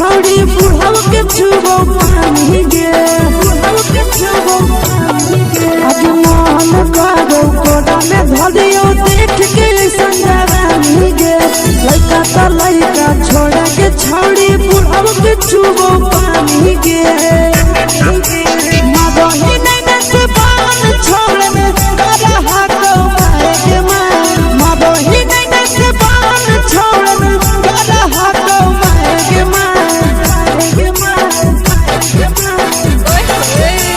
छौड़ी बुढ़ाव के छुबो पानी गे आज मन करो कोड़ा में धरियो देख के संजवानी गे लइका त लइका छोड़ के छौड़ी बुढ़ाव के छुबो पानी गे मदही नहीं से बान छोड़ में करा हाको माए के मां मदही नहीं से बान छोड़ में करा हाको माए के मां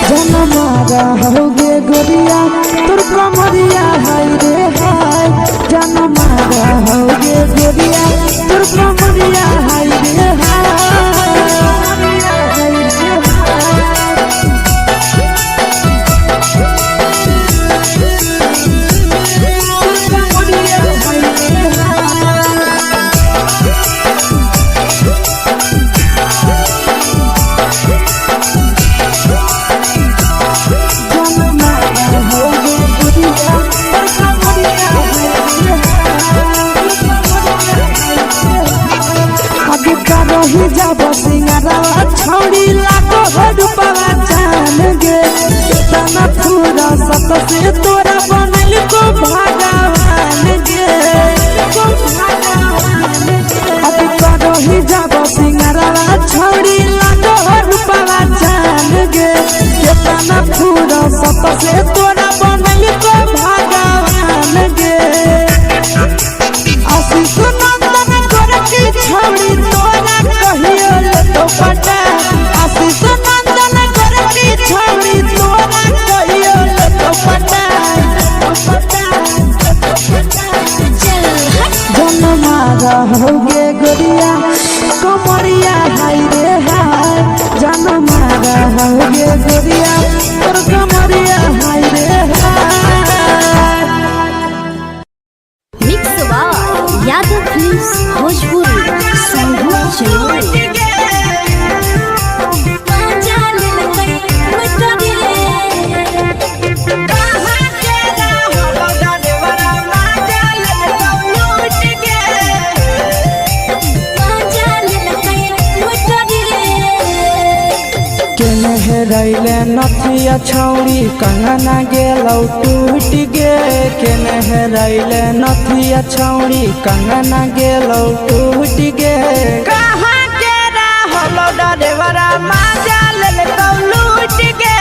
जनमारा होगे गोरिया तोर कमरिया हाय रे हाय जनमारा होगे गोरिया तोर कमरिया हाय रे जब सिंगारा छौड़ी लाखो रुपया जान गे तना पूरा सत से तोरा बनल को भगवान गे अभी करो ही जब सिंगारा छौड़ी लाखो रुपया जान गे तना पूरा सत से तोरा बनल को भगवान गे आशीष नंदन गोरखी छौड़ी तोरा कहियो ले तो पटा आशीष नंदन गोरखी छौड़ी तोरा कहियो ले तो पटा जनमारा होगे गोरिया कमरिया हाय रे हाय जनमारा होगे गोरिया तोर कमरिया हाय रे हाय mix by Yadav films Bhojpuri Sangeet channel रैले नथिया छौड़ी कंगना गेलौ टूट गे केने रैले नथिया छौड़ी कंगना गेलौ टूट गे कहाँ के रहलो डरेवरा माजा लेलौ लूट गे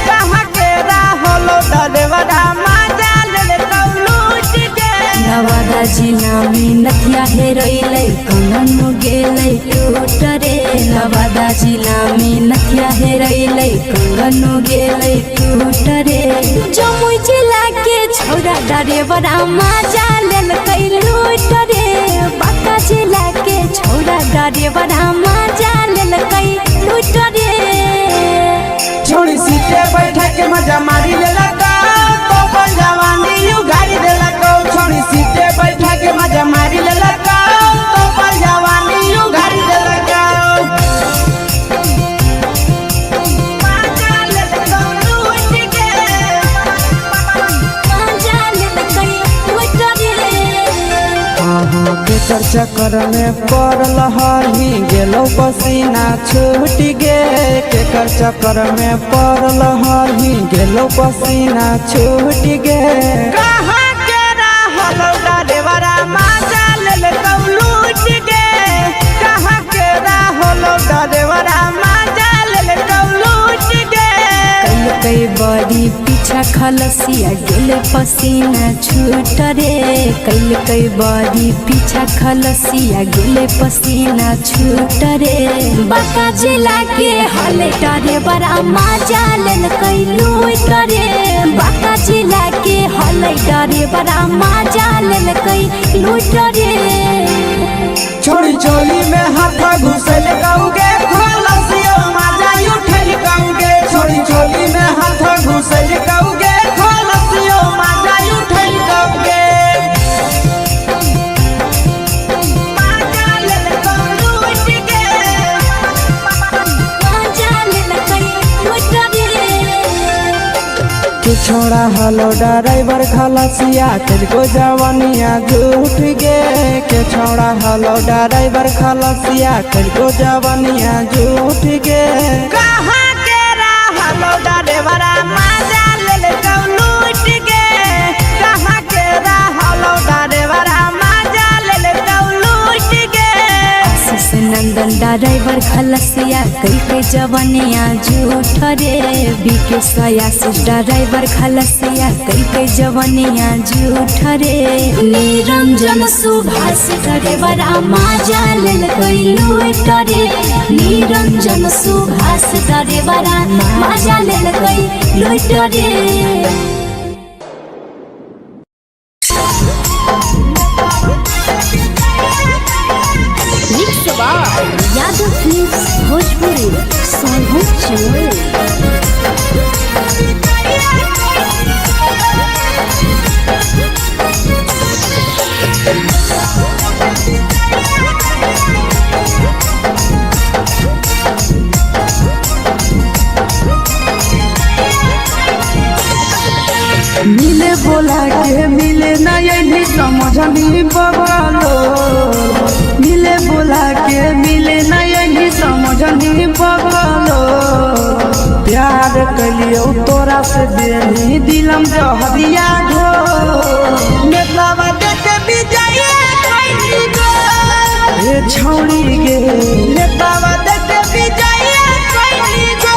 कहाँ के रहलो डरेवरा माजा लेलौ लूट गे नवादा जिला में नथिया हेरैलै कंगन गेलै टूट रे नवादा जिला में नथिया हेरैलै कंगन गेलै टूट रे जमुई जिला के छौड़ा डरेवरा माजा लेलकै लूट रे बांका जिला के छौड़ा डरेवरा माजा लेलकै लूट रे छोड़ी सीटे बैठा के मजा मारी लेलका तो अपन जवानी यू गाड़ी देलका छोड़ी सीटे बैठा के मजा मारी लेलका तो अपन जवानी यू गाड़ी देलका केकर चक्कर में पड़ल हही गेलो पसीना छूट गे केकर चक्कर में पड़ल हही गेलो पसीना छूट गे कहाँ के रहलो डरेवरा माजा लेलकौ लूट गे कहाँ के रहलो डरेवरा माजा लेलकौ लूट गे कई बड़ी पीछा खलसिया गेल पसीना छूट रे कई बड़ी पीछा खलसिया गेल पसीना छूट रे बांका जिला के हले डरे बड़ा माजा लेलकै लूट रे बांका जिला के हले डरे बड़ा माजा लेलकै लूट रे छोड़ी चोली में हाथ घुसल कौगे खलसिया माजा उठल कौगे छोड़ी चोली में हाथ घुसल कौगे खलसिया माजा उठल कौगे माजा लेलकौ लूट गे माजा लेलकै लूट रे किछो छौड़ा हलो ड्राइवर खलसिया तेलको जवानिया झूठ गे के छौड़ा हलो ड्राइवर खलसिया तेलको जवानिया झूठ गे कहाँ के हलो ड्राइवर मजा ले लूट गे कहाँ के हलो ड्राइवर मजा ले लूट गे नंदन ड्राइवर खलसिया कई के जवानिया झूठ रे बीके आशीष ड्राइवर खलसिया कई के जवानिया झूठ रे निरंजन सुभाष ड्राइवर मजा ले लूट रे निरंजन सुभाष ड्राइवर मजा ले लूट रे यादव फिल्म्स भोजपुरी सोनू चोर मिले बोला के मिले नहीं समझनी बगलो मिले बोला के मिले नहीं समझनी बगलो प्यार कलियो तोरा से देनी दिलम जहरिया घो नेतवा देख विजय कैली गो ए छौड़ी गे नेतवा देख विजय कैली गो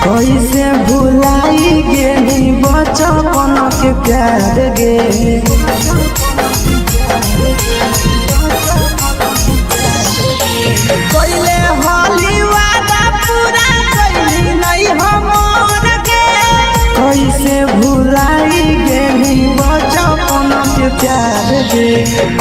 कैसे भुलाई गेली बचपन के प्यार गे कोइले होली वादा पूरा कैली नहीं हमर के कैसे भुलाई गेली बचपन के प्यार गे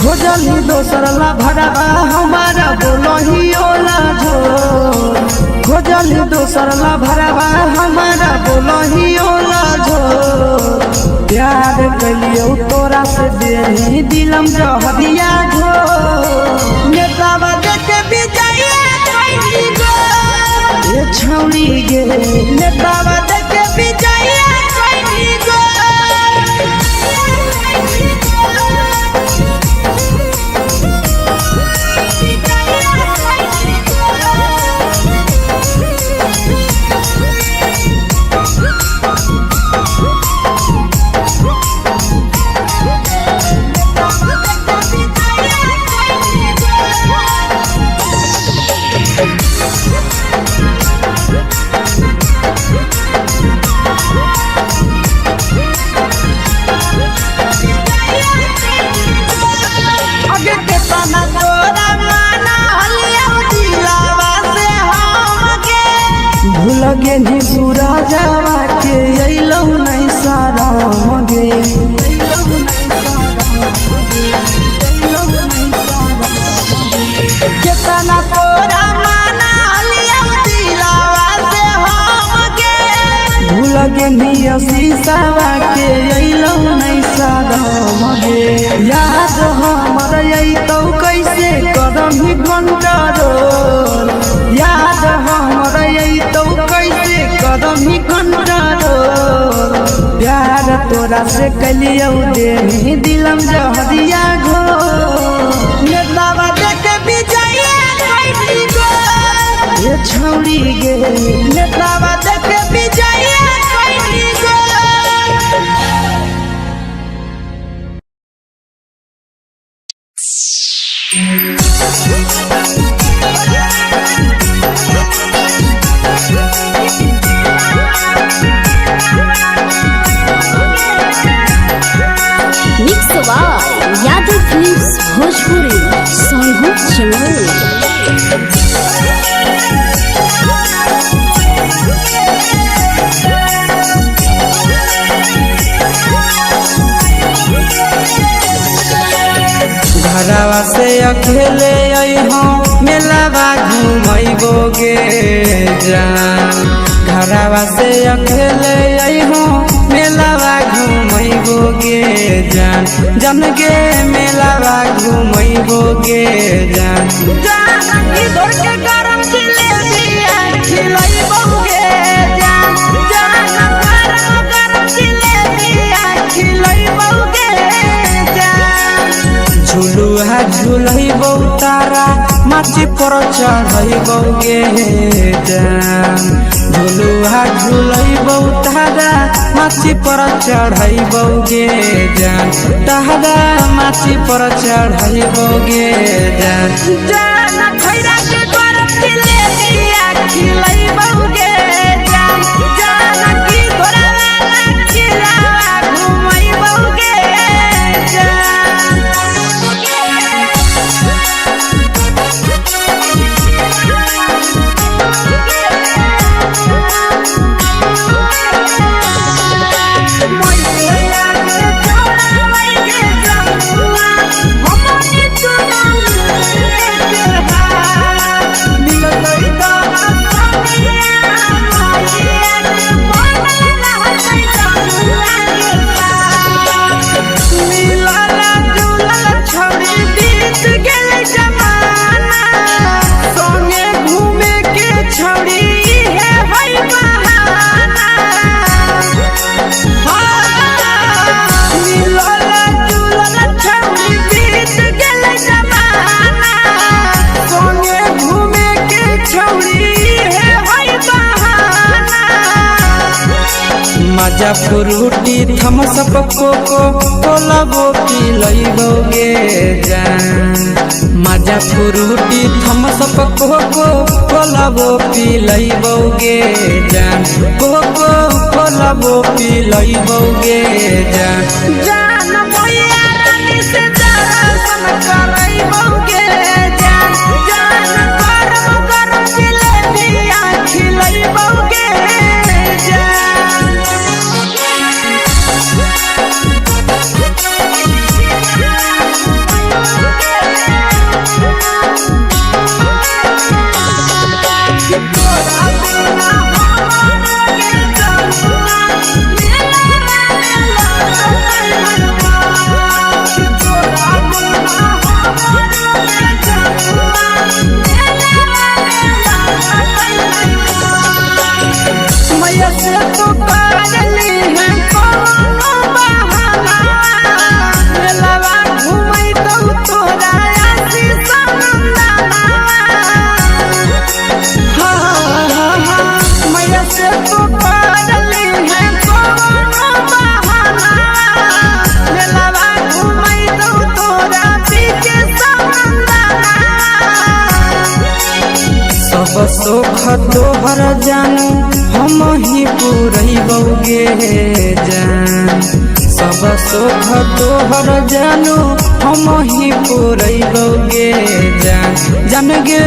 खोजली दोसर ला भरवा हमारा बोलही ओला झोर खोजली दोसर ला भरवा हमारा बोलही ओला झोर प्यार कलियो तोरा से देनी दिलम जहरिया घो नेतवा देख विजय कैली गो ए छौड़ी गे नेतवा देख विजय कैली गो लगे नी पूरा जावा के अइलौ नहीं सारा मगे केतना तोरा माना लिया दिलावा से हम गे भूलगे नी शीशावा के अइलौ नहीं सारा मगे याद हमर अइतौ कैसे करम ही कंट्रोल याद हमर अइतौ कैसे करम ही कंट्रोल प्यार तोरा से कलियौ देनी दिलम जहरिया घो नेतवा देख विजय कैली गो ये छौड़ी गे नेतवा देख विजय कैली गो यादव फिल्म्स घरवा से अकेले अइहो मेलावा घुमैबोगे जान। घरवा से अकेले अइहो मेलावा घुमैबोगे जान। जन गे मेलावा घुमैबोगे जान। जानकी दौड़ के गरम जिलेबिया खिलैबोगे जान। जान गरम जिलेबिया खिलैबोगे जान। झुलुहा झुलैबौ तारा माची पर चढ़ैबोगे जान। झुलुहा झुलैबौ तारा माची पर चढ़ैबोगे जान। तारा माची पर चढ़ैबोगे जान। जान खैरा के गरम जिलेबिया खिलैबोगे जान। जानकी घोड़ा वाला खिलावा घुमैबोगे जान। मजा फ्रूटी थम्सअप कोको कोलाबो पिलैबोगे जान। मजा फ्रूटी थम्सअप कोको कोलाबो पिलैबोगे जान। कोको कोलाबो पिलैबोगे जान। जान मैया रानी से दर्शन करैबोगे जान। जान गरम गरम जिलेबिया खिलैबोगे जान। मैया से तो करली है कोनो बहाना। मेलावा घुमै तो तोरा आशीष नंदना। मैया से तो करली है कोनो बहाना। मेलावा घुमै तो तोरा पीछे नंदना। सब सुख तोहर जानू हम ही पुरैबोगे जान। सब सुख तोहर जानू हम ही पुरैबोगे जान। जन गे